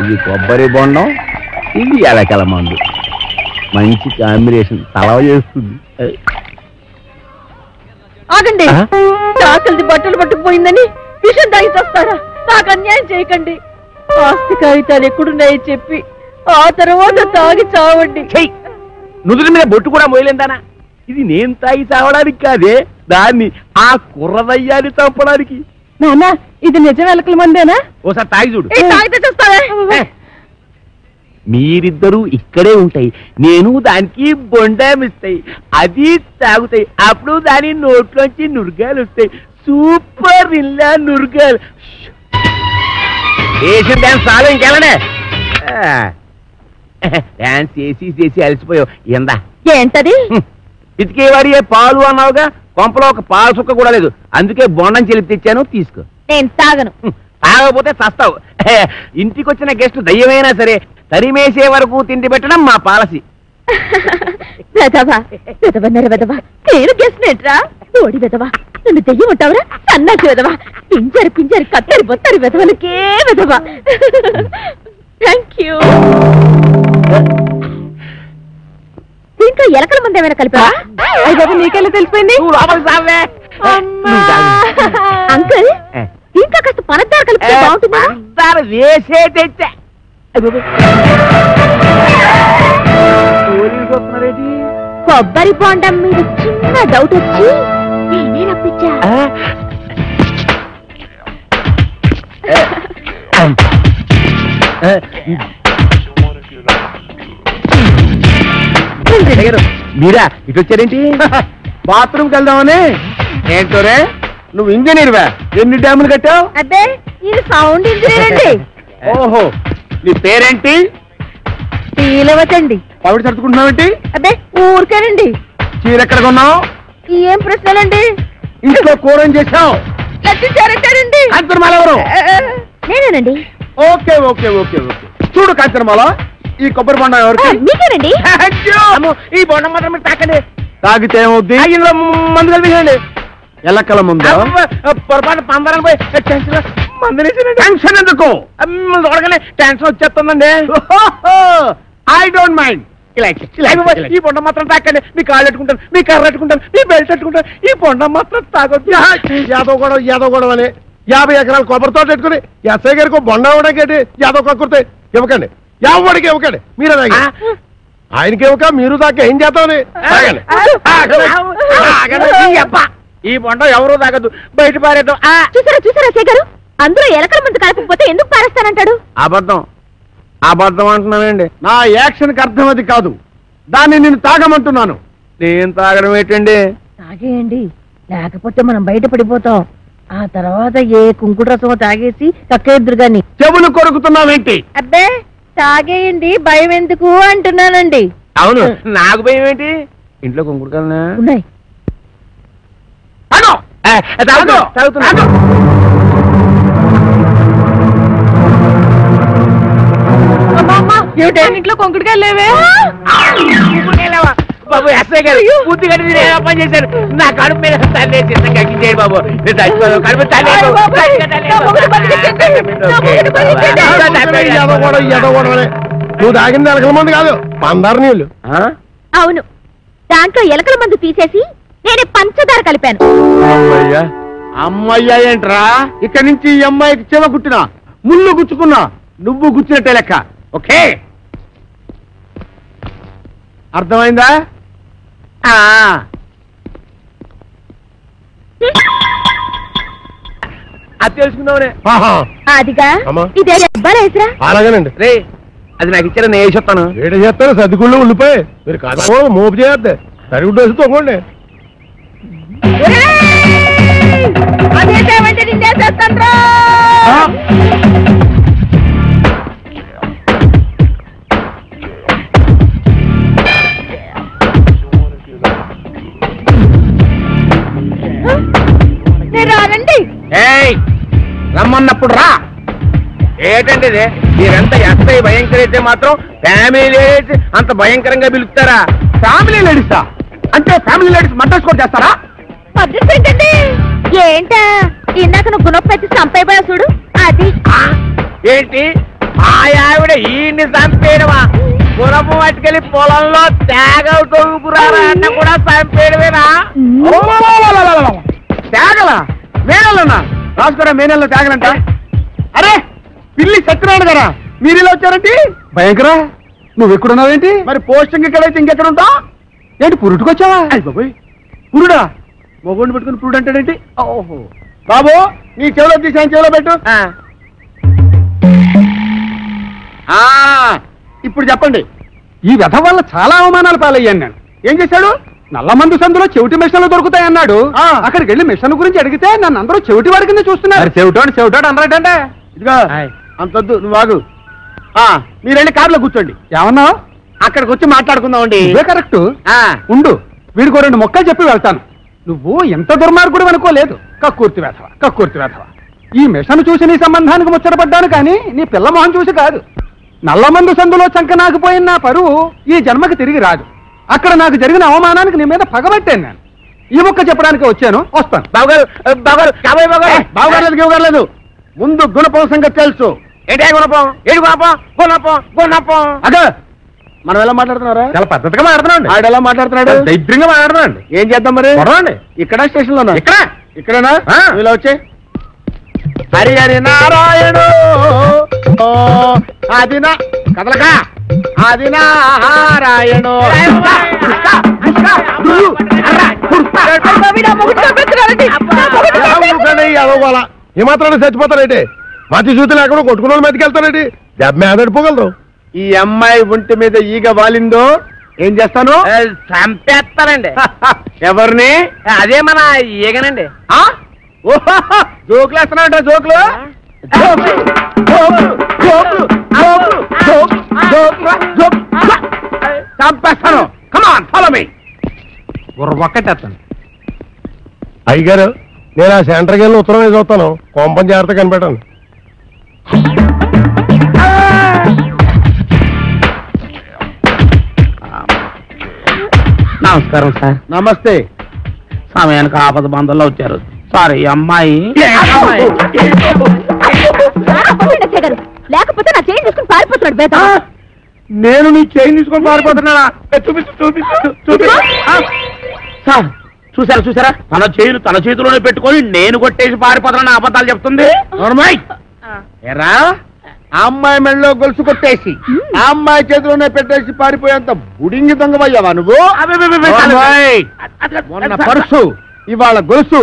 ఇది కొబ్బరి బొండం, ఇది ఎలకల మందు. మంచి కాంబినేషన్, తలవ చేస్తుంది. ఆగండి, చాకలిది బట్టలు పట్టుకుపోయిందని విషం తాగి చేస్తారా? నాకు అన్యాయం చేయకండి. ఆస్తి కాగితాలు ఎక్కడున్నాయో చెప్పి ఆ తర్వాత తాగి చావండి. నుదుటి మీద బొట్టు కూడా మోయలేందానా? ఇది నేను తాగి చావడానికి కాదే, దాన్ని ఆ కుర్రదయ్యాన్ని చంపడానికి. నాన్న, ఇది నిజం ఎలకల మందేనా? ఓసారి తాగి చూడు. తాగితే చేస్తావా? మీరిద్దరూ ఇక్కడే ఉంటాయి, నేను దానికి బొండామిస్తాయి, అది తాగుతాయి. అప్పుడు దాని నోట్లోంచి నురగాలు వస్తాయి. సూపర్ ఇల్లా నురగాలు. వేసిన డాన్స్ చాలు, ఇంకెళ్ళనే. డాన్స్ చేసి అలసిపోయావు. ఎందా ఏంటది? ఇతికేవాడి పాలు అన్నావుగా, కొంపలో ఒక పాలు చుక్క కూడా లేదు. అందుకే బొండం చెలిపి తెచ్చాను, తీసుకో. నేను తాగను. తాగకపోతే చస్తావు. ఇంటికి వచ్చిన గెస్ట్ దయ్యమైనా సరే తరిమేసే వరకు తిండి పెట్టడం మా పాలసీ. నేను గెస్ట్ నేట్రా? ఓడి వెదవా, నన్ను దెయ్యం ఉంటావురా? సన్నాసి వెదవా, పింజరి పింజరి కత్తరి బొత్తరి వెదవలకే వెదవా. Thank you. దీంట్లో ఎలకల మంది ఏమైనా కలిపా? అయ్యో, నీకెళ్ళి తెలిసిపోయింది. అంకుల్, దీంట్లో కాస్త పనద్దారు కలిపితే బాగుంటుందా? వేసే తెచ్చా. కొబ్బరి బొండం మీద చిన్న డౌట్ వచ్చి నేనే రప్పించా. మీరా ఇటు వచ్చారేంటి? బాత్రూమ్కి వెళ్దామని. ఏంటోరే, నువ్వు ఇంజనీర్వా? ఎన్ని డ్యాములు కట్టావు? అదే, ఇది సౌండ్ ఇంజనీర్ అండి. ఓహో, నీ పేరేంటి? శ్రీలవతండి. పవిడి సర్దుకుంటున్నావేంటి? అదే, ఊరికేనండి. చీర ఎక్కడ కొన్నావు? ఏం ప్రశ్నలండి? ఇంట్లో కూర ఏం చేసావు? లచ్చారంటారండి. కాంచనమాల ఎవరు? నేనేనండి. Okay okay okay okay. చూడు కాంచనమాల, ఈ కొబ్బరి బొండం ఎవరికి? మీకేనండి. ఈ బొండం మాత్రం మీరు తాకండి. తాగితే ఏమవుద్ది? ఇందులో మందు కలిపేయండి. ఎలకల ముందు పొరపాటు పందరాలు పోయి టెన్షన్ ఎందుకు? చూడగానే టెన్షన్ వచ్చేస్తుందండి. I don't mind. ఈ బొండం మాత్రం తాకండి. మీ కాళ్ళు పెట్టుకుంటాను, మీ కర్ర పెట్టుకుంటాను, మీ బెల్ట్ పెట్టుకుంటాను. ఈ బొండం మాత్రం తాగొద్దు. యాదవ్ గొడవ అని 50 ఎకరాల కొబ్బరి తోట పెట్టుకుని ఎస్ఐ గారికి బొండం ఇవ్వడానికి యాదవ్ కక్కుర్తే ఇవ్వకండి. ఎవరికి ఇవ్వకండి. మీరే తాగి ఆయనకి ఇవ్వక మీరు దాకా ఏం చేద్దామని. ఈ బొండం ఎవరూ తాగదు, బయట పారేద్దాం. చూసారా శేఖరు, అందులో ఎలకల మందు కలపకపోతే ఎందుకు పారేస్తానంటాడు? అబద్ధం అబద్ధం అంటున్నానండి. నా యాక్షన్కి అర్థం అది కాదు. దాన్ని నేను తాగమంటున్నాను. నేను తాగడం ఏంటండి? తాగేయండి, లేకపోతే మనం బయట పడిపోతాం. ఆ తర్వాత ఏ కుంకుడు రసమో తాగేసి కక్కేద్దురు గాని. చెవులు కొరుకుతున్నావేంటి? అబ్బే, తాగేయండి, భయం ఎందుకు అంటున్నానండి. అవును, నాకు భయం ఏంటి? ఇంట్లో కుంకుడు కన్నా ఉన్నాయి. ఇంట్లో కొంకుడుకాయలు లేవే? బాబు ఎస్ఐ గారు పూర్తి కట్టి పని చేశారు. నా కడుపు మీద తల్లి కట్టించేయండి బాబు. కడుపు నువ్వు తాగింది ఎలకల మందు కాదు, పందారు నీళ్ళు. అవును, దాంట్లో ఎలకల మందు తీసేసి నేనే పంచదార కలిపాను. అమ్మయ్యా అమ్మయ్యా ఏంట్రా? ఇక్కడి నుంచి ఈ అమ్మాయికి చెవ గుట్టినా ముళ్ళు గుచ్చుకున్నా నువ్వు గుచ్చినట్టే లెక్క. ఓకే, అర్థమైందా? అది తెలుసుకున్నావునే. అదిగా ఇదే అబ్బాయిరా. అలాగేనండి రే, అది నాకు ఇచ్చారని నేను వేసేస్తాను. ఏడ చేస్తాను సర్దిగుళ్ళు ఉండిపోయి మీరు కాదు మోపు చేయద్దు. సరిగుడ్డు వేసి తోకోండి. రానండి. రమ్మన్నప్పుడు రా. ఏంటంటే ఇది? మీరెంత ఎస్ఐ భయంకర అయితే మాత్రం ఫ్యామిలీ లేడీస్ అంత భయంకరంగా పిలుస్తారా? ఫ్యామిలీ లేడీసా? అంటే ఫ్యామిలీ లేడీస్ మర్డర్స్ కూడా చేస్తారా? ఏంటంటే ఏంటా ఇందాక నువ్వు గుణపెట్టి చంపైపోయా చూడు, అది ఏంటి మా ఆవిడ ఈయన్ని చంపేయడమా? గురపు పట్టుకెళ్ళి పొలంలో తేగలు తొలుకురారా అన్న కూడా చంపేయడమేనా? తేగలా? మేనల్లోనా? రాసుకోరా మేనల్లో తేగలంట. అరే పిల్లి సత్యనారాయణ గారా, మీరు ఇలా వచ్చారండి? భయంకరా, నువ్వు ఎక్కడున్నావేంటి? మరి పోస్టింగ్ ఎక్కడైతే ఇంకెక్కడ ఉంటావు? ఏంటి పురుటుకొచ్చావా? అయ్య బాబోయ్, పురుడా? మొగోడిని పెట్టుకుని పురుడు అంటాడేంటి? ఓహో బాబు, నీ చెవిలో తీసి ఆయన చెవిలో పెట్టు. ఇప్పుడు చెప్పండి. ఈ వ్యధ వల్ల చాలా అవమానాలు పాలయ్యాను నేను. ఏం చేశాడు? నల్లమందు సందులో చెవిటి మిషన్లు దొరుకుతాయన్నాడు. అక్కడికి వెళ్ళి మిషన్ గురించి అడిగితే నన్ను అందరూ చెవిటి వాడి కింద చూస్తున్నారు. చెవిటోడు అన్నాడంటే ఇదిగా అంతొద్దు, నువ్వు ఆగు. మీరు వెళ్ళి కారులో కూర్చోండి. ఏమన్నావు? అక్కడికి వచ్చి మాట్లాడుకుందామండి. ఇవే కరెక్ట్. ఉండు, వీడికో 2 మొక్కలు చెప్పి వెళ్తాను. నువ్వు ఎంత దుర్మార్గుడు అనుకోలేదు. కక్కుర్తి వేధవ. ఈ మిషన్ చూసి నీ సంబంధానికి ముచ్చటపడ్డాను కానీ నీ పిల్ల మొహం చూసి కాదు. నల్లమందు సందులో చంకనాకపోయిన నా పరువు ఈ జన్మకి తిరిగి రాదు. అక్కడ నాకు జరిగిన అవమానానికి నీ మీద పగబట్టాను నేను. ఈ మొక్క చెప్పడానికి వచ్చాను, వస్తాను. బావగారు ముందు గుణపం సంగతి తెలుసు. ఏంటే గుణపం? ఏడు గుణపం. అదే మనం ఎలా మాట్లాడుతున్నారా? చాలా పద్ధతిగా మాట్లాడుతున్నాడు. ఆడు ఎలా మాట్లాడుతున్నాడు? దైద్యంగా మాట్లాడుతున్నాడు. ఏం చేద్దాం మరి? ఇక్కడ స్టేషన్ లోనా? ఇక్కడేనా? ఇలా వచ్చే హరి హరి నారాయణు ఆదినా కదలకా ఆది నారాయణు. ఏమాత్రం చచ్చిపోతారేంటి? మతి చూతులు ఎక్కడో కొట్టుకున్న వాళ్ళు మీదకి వెళ్తారేంటి? దెబ్బ మీద అడిపోగలరు. ఈ అమ్మాయి ఒంటి మీద ఈగ వాలిందో ఏం చేస్తాను? చంపేస్తానండి. ఎవరిని? అదే మన ఈగనండి. జోకులు వేస్తున్నాడు. జోకులు చంపేస్తాను. Come on follow me. ఒక్కటేస్తాను. అయ్యగారు, నేను ఆ సెంటర్కి వెళ్ళి ఉత్తరం వేసి వస్తాను. కొంపం జాగ్రత్త కనిపెట్టాను. నమస్కారం సార్. నమస్తే. సమయానికి ఆపద బంధంలో వచ్చారు. సారీ అమ్మాయి. లేకపోతే నా చేయి తీసుకుని పారిపోతున్నాడు బేట. నేను నీ చేయి తీసుకొని పారిపోతున్నానా? సార్ చూసారా తన చేతులు తన చేతిలోనే పెట్టుకొని నేను కొట్టేసి పారిపోతున్నా అబద్ధాలు చెప్తుంది. ఎరా ఆ అమ్మాయి మెడలో గొలుసు కొట్టేసి ఆ అమ్మాయి చేతిలోనే పెట్టేసి పారిపోయేంత బుడింగి దొంగవయ్యావా నువ్వు? మొన్న పర్సు, ఇవాళ గొలుసు.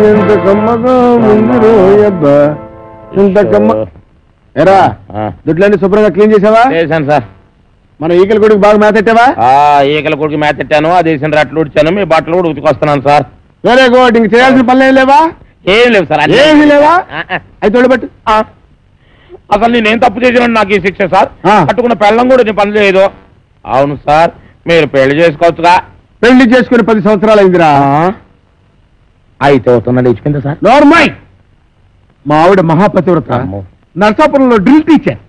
ఇంత కమ్మగా ముందు ఇంత కమ్మ. ఎరా దుడ్లన్నీ శుభ్రంగా క్లీన్ చేసావా? చేశాను సార్. మన ఈకల కొడుకు బాగా మేతెట్టావా? ఈకల కొడుకు మేతెట్టాను. అది వేసిన రట్లు ఉడిచాను. మీ బట్టలు కూడా ఉతికొస్తున్నాను సార్. Very good. ఇంక చేయాల్సిన పనులు ఏం లేవా? ఏం లేవు సార్. ఏమీ లేవా? అయితే తోడుపెట్టు. అసలు నేనేం తప్పు చేసినా నాకు ఈ శిక్ష సార్. పట్టుకున్న పెళ్ళం కూడా నీ పని లేదు. అవును సార్, మీరు పెళ్లి చేసుకోవచ్చుగా. పెళ్లి చేసుకుని 10 సంవత్సరాలు అయిందిరా. అయితే అవుతున్నా లేచిపోయిందా సార్? నార్మల్. మా ఆవిడ మహాపతివ్రత, నర్సాపురంలో డ్రిల్ టీచర్.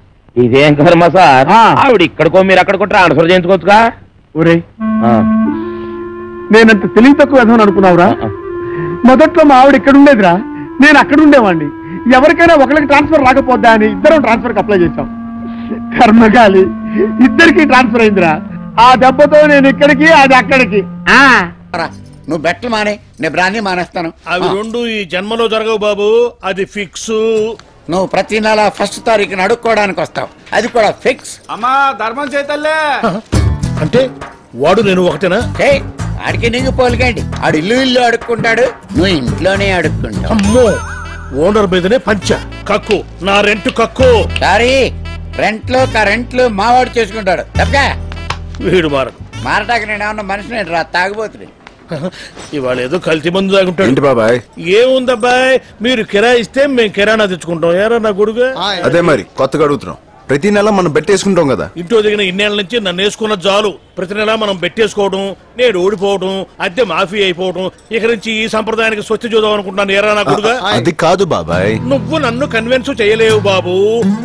ఇదేం కర్మ సార్? ఆవిడ ఇక్కడికో మీరు అక్కడికో ట్రాన్స్ఫర్ చేయించుకోవచ్చుగా. ఒరే, నేనంత తెలివి తక్కువ విధమని అనుకున్నావురా? మొదట్లో మా ఆవిడ ఇక్కడ ఉండేదిరా, నేను అక్కడ ఉండేవాడిని. ఎవరికైనా ఒకరికి ట్రాన్స్ఫర్ రాకపోద్దా అని ఇద్దరం ట్రాన్స్ఫర్కి అప్లై చేశాం. కర్మగాలి ఇద్దరికి ట్రాన్స్ఫర్ అయిందిరా. ఆ దెబ్బతో నేను ఇక్కడికి, అది అక్కడికి. నువ్వు బెట్టలు మానే, నేను బ్రాందీ మానేస్తాను. అవి రెండు ఈ జన్మలో జరగవు బాబు, అది ఫిక్స్. నువ్వు ప్రతి నెల 1st తారీఖున అడుక్కోవడానికి వస్తావు, అది కూడా ఫిక్స్. అమ్మా ధర్మం చేతల్లే. అంటే వాడు నేను ఒకటేనా? ఆడికి నీకు పోలికండి. ఆడు ఇల్లు అడుక్కుంటాడు, నువ్వు ఇంట్లోనే అడుక్కుంటావు. అమ్మో, ఓనర్ మీదనే పంచ. కక్కు నా రెంట్ కక్కు. సారీ, రెంట్లు కరెంట్లు మావాడు చేసుకుంటాడు. తప్పగా వీడు మారడు. మారటానికి నేను ఏమన్నా మనిషిని రా, తాగుబోతుని. ఇవాళ ఏదో కల్తీ మందు తాగుంటాడు. ఏంటి బాబాయ్? ఏముందబ్బాయ్, మీరు కిరాయి ఇస్తే మేము కిరాణా తెచ్చుకుంటాం. ఏరా నా గొడుగు? అదే మరి కొత్తగా అడుగుతున్నాం. ప్రతి నెల మనం బెట్టేసుకుంటాం కదా. ఇంట్లో దిగిన ఇన్నేళ్ల నుంచి నన్ను వేసుకున్న జాలు. ప్రతి నెల మనం బెట్టేసుకోవడం, నేను ఓడిపోవడం, అద్దె మాఫీ అయిపోవడం. ఇక నుంచి ఈ సంప్రదాయానికి స్వస్తి చూద్దాం అనుకుంటున్నాను. ఏరా నా కొడుగా? అది కాదు బాబాయ్. నువ్వు నన్ను కన్విన్స్ చేయలేవు బాబు.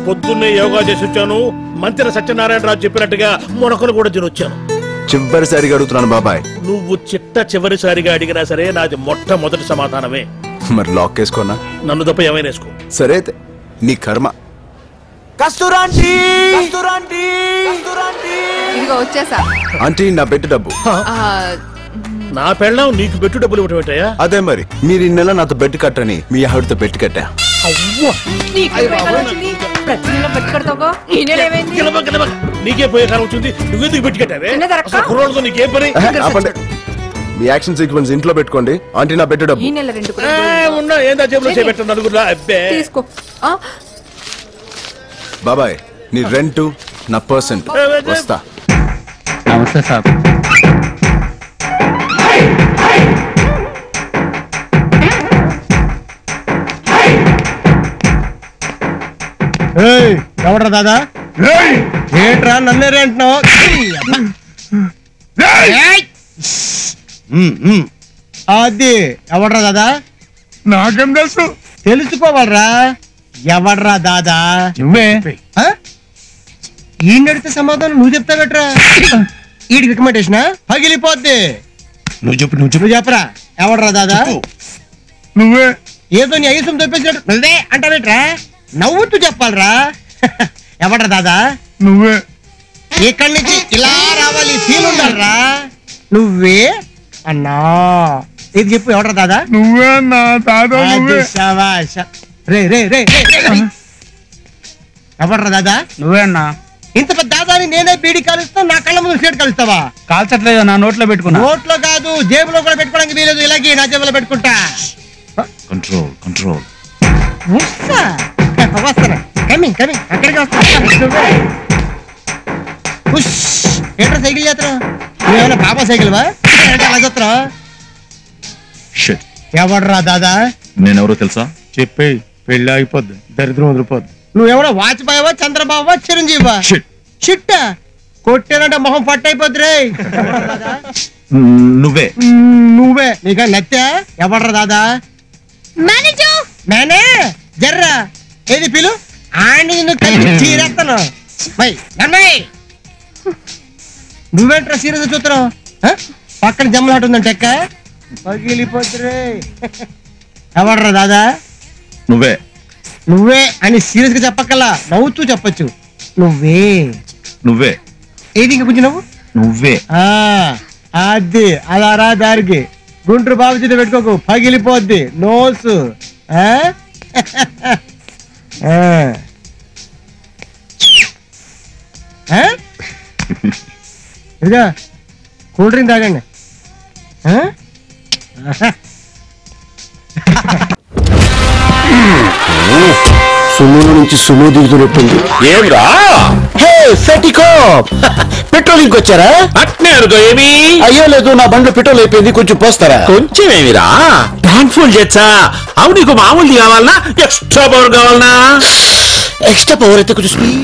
పొద్దున్నే యోగా చేసి వచ్చాను. మంత్రి సత్యనారాయణరాజు చెప్పినట్టుగా మునకలు కూడా తినొచ్చాను. చివరిసారిగా అడుగుతున్నాను బాబాయ్. నువ్వు చివరిసారిగా అడిగినా సరే నాది మొట్టమొదటి సమాధానమే. మరి లాక్ వేసుకోనా? నన్ను తప్ప ఏమైనా వేసుకో. సరే అయితే నీ కర్మ. ఇదిగో వచ్చేసా. ఆంటీ నా బెట్టు డబ్బు. నా పెళ్ళం నీకు బెట్టు డబ్బులు ఇవ్వటం ఏంటయ్యా? అదే మరి మీరు ఈ నెల నాతో బెట్టు కట్టని మీ ఆవిడతో బెట్టు కట్టా. నీకే పోయే కాలం వచ్చింది. నువ్వెందుకు బెట్టు కట్టావే? కుర్రోళ్ళతో నీకేం పని? మీ యాక్షన్ సీక్వెన్స్ ఇంట్లో పెట్టుకోండి. ఆంటీ నా బెట్టు డబ్బు. ఉన్నా ఏందా జేబులో చేపెట్టాను నలుగురు. అబ్బే తీసుకో. బాబాయ్ నీ రెంట్ నా పర్సెంట్ వస్తా. నమస్తే సార్. ఎవడ్రా దాదా? ఏంట్రా నన్నే అంటున్నావు? అది ఎవడ్రా దాదా? నాకేం తెలుసు? తెలుసుకోవాలరా. ఎవడ్రా దాదా? నువ్వే. ఈ నడితే సమాధానం నువ్వు చెప్తావట్రా? ఈడికి రికమెండేషన్ పగిలిపోద్ది. నువ్వు చెప్పు. నువ్వు చెప్పరా. ఎవడ్రా దాదా? నువ్వే. ఏదో నీ ఐసం తప్పించినట్టు నువ్వే అంటావేట్రా? నవ్వుతూ చెప్పాలరా. ఎవడ్రా దాదా? నువ్వే. ఇక్కడి నుంచి ఇలా రావాలి, ఫీల్ ఉండాలరా. నువ్వే అన్నా. ఇది చెప్పు. ఎవడ్రా దాదా? నువ్వే అన్నా. దాదా నువ్వే. రే రే రే ఎవడ్రా దాదా? నువ్వే అన్నా. ఇంత పెద్ద దాదాని నేనే బీడి కాలుస్తా, నా కళ్ళ ముందు సీట్ కలుస్తావా? కాల్చట్లేదు, నా నోట్లో పెట్టుకున్నా. నోట్లో కాదు, జేబులో కూడా పెట్టుకోవడానికి వీలేదు. ఇలాగే నా జేబులో పెట్టుకుంటా. Control control. వస్తానా? Coming coming. అక్కడికి వస్తా. ఏంట్రా సైకిల్ చేస్తారా? నువ్వేమైనా బాబా సైకిల్ వా? అలా చూస్తారా? ఎవడ్రా దాదా? నేనెవరో తెలుసా? చెప్పే. పెళ్ళి ఆగిపోద్ది, దరిద్రం వదిలిపోద్ది. నువ్వెవడో వాజ్పేయివా, చంద్రబాబువా, చిరంజీవా? షిట్ కొట్టానంటే మొహం పట్టయిపోద్ది రే. నువ్వే. నువ్వే. నీక నచ్చా? ఎవడ్రా దాదా? నేనే. జర్రా ఏది పిలు. ఆడి చీరేస్తాను. నువ్వేంట్రా సీరియస్ చూస్తున్నావు? పక్కన జమ్మలాట ఉందంటే ఎక్క పగిలిపోద్ది రే. ఎవడ్రా దాదా? నువ్వే. నువ్వే అని సీరియస్ గా చెప్పక్కల్లా నవ్వుతూ చెప్పొచ్చు. నువ్వే. నువ్వే. ఏది ఇంకా కొంచెం నవ్వు. నువ్వే. అది అలా రా దారికి. గుంటూరు బాబు చేత పెట్టుకోకు, పగిలిపోద్ది నోసు. ఇదిగా కూల్ డ్రింక్ తాగండి. సుమో నుంచి సుమో దిగుతున్నట్టుంది. ఏమిరా? పెట్రోల్ ఇంకొచ్చారా? అట్నే అనుకో. ఏమి? అయ్యో లేదు, నా బండ్లో పెట్రోల్ అయిపోయింది, కొంచెం పోస్తారా? కొంచెం ఏమిరా? ట్యాంక్ ఫుల్ చేచ్చా? అవు నీకు మామూలుది కావాలనా, ఎక్స్ట్రా పవర్ కావాలనా? ఎక్స్ట్రా పవర్ అయితే కొంచెం స్పీడ్